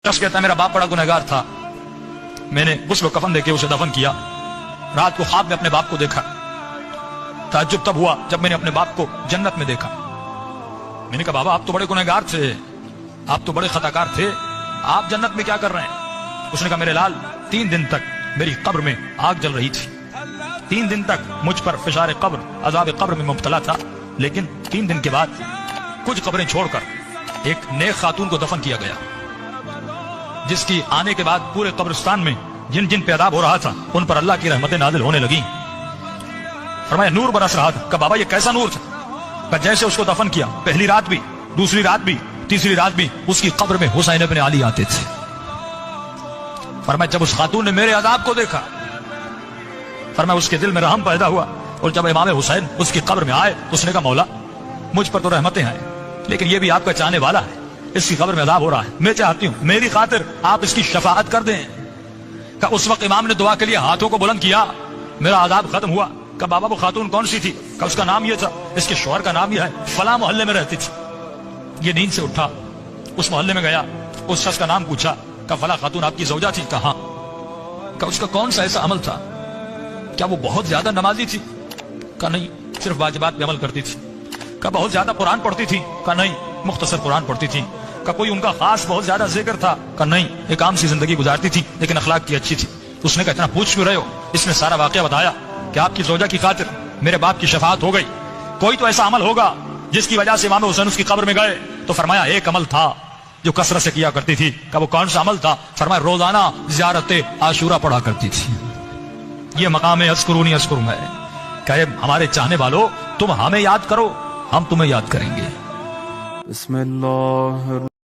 शख्स कहता है मेरा बाप बड़ा गुनहगार था, मैंने गुस्ल कफन देके उसे दफन किया। रात को ख्वाब में अपने बाप को देखा। ताज्जुब तब हुआ जब मैंने अपने बाप को जन्नत में देखा। मैंने कहा बाबा आप तो बड़े गुनहगार थे, आप तो बड़े खताकार थे, आप जन्नत में क्या कर रहे हैं? उसने कहा मेरे लाल 3 दिन तक मेरी कब्र में आग जल रही थी, 3 दिन तक मुझ पर फिशार कब्र अजाब कब्र में मुब्तला था, लेकिन 3 दिन के बाद कुछ कब्रें छोड़कर एक नेक खातून को दफन किया गया, जिसकी आने के बाद पूरे कब्रिस्तान में जिन जिन पे अदाब हो रहा था उन पर अल्लाह की रहमतें नाजिल होने लगी। फरमाया नूर बरस रहा था। कहा बाबा ये कैसा नूर था? कहा जैसे उसको दफन किया पहली रात भी, दूसरी रात भी, तीसरी रात भी उसकी कब्र में हुसैन इब्न अली आते थे। फरमाया जब उस खातून ने मेरे अदाब को देखा, फरमाया उसके दिल में रहम पैदा हुआ, और जब इमाम हुसैन उसकी कब्र में आए उसने कहा मौला मुझ पर तो रहमतें हैं, लेकिन ये भी आपका चाहने वाला है, इसकी कब्र में अदाब हो रहा है, मैं चाहती हूं मेरी खातिर आप इसकी शफाअत कर दें। का उस वक्त इमाम ने दुआ के लिए हाथों को बुलंद किया, मेरा अदाब खत्म हुआ। का बाबा वो खातून कौन सी थी? का उसका नाम ये था, इसके शौहर का नाम ये है, फला मोहल्ले में रहती थी। ये नींद से उठा, उस मोहल्ले में गया, उस शख्स का नाम पूछा। का फला खातून आपकी ज़ौजा थी? कहा। का उसका कौन सा ऐसा अमल था? क्या वो बहुत ज्यादा नमाजी थी? का नहीं, सिर्फ वाजिबात पे अमल करती थी। का बहुत ज्यादा कुरान पढ़ती थी? का नहीं, मुख्तसर कुरान पढ़ती थी। का कोई उनका खास बहुत ज्यादा जिक्र था? का नहीं, एक आम सी जिंदगी गुजारती थी, लेकिन अखलाक की अच्छी थी। उसने कहा इतना पूछ क्यों रहे हो? इसने सारा वाकया बताया कि आपकी ज़ौजा की खातिर मेरे बाप की शफाअत हो गई। कोई तो ऐसा अमल होगा जिसकी वजह से इमाम हुसैन उसकी कब्र में गए। तो फरमाया एक अमल था जो कसरत से किया करती थी। का वो कौन सा अमल था? फरमाया रोजाना ज़ियारत आशूरा पढ़ा करती थी। ये मकाम अज़कुरूनी अज़कुरुम है। कहे हमारे चाहने वालों तुम हमें याद करो, हम तुम्हें याद करेंगे। बिस्मिल्लाह।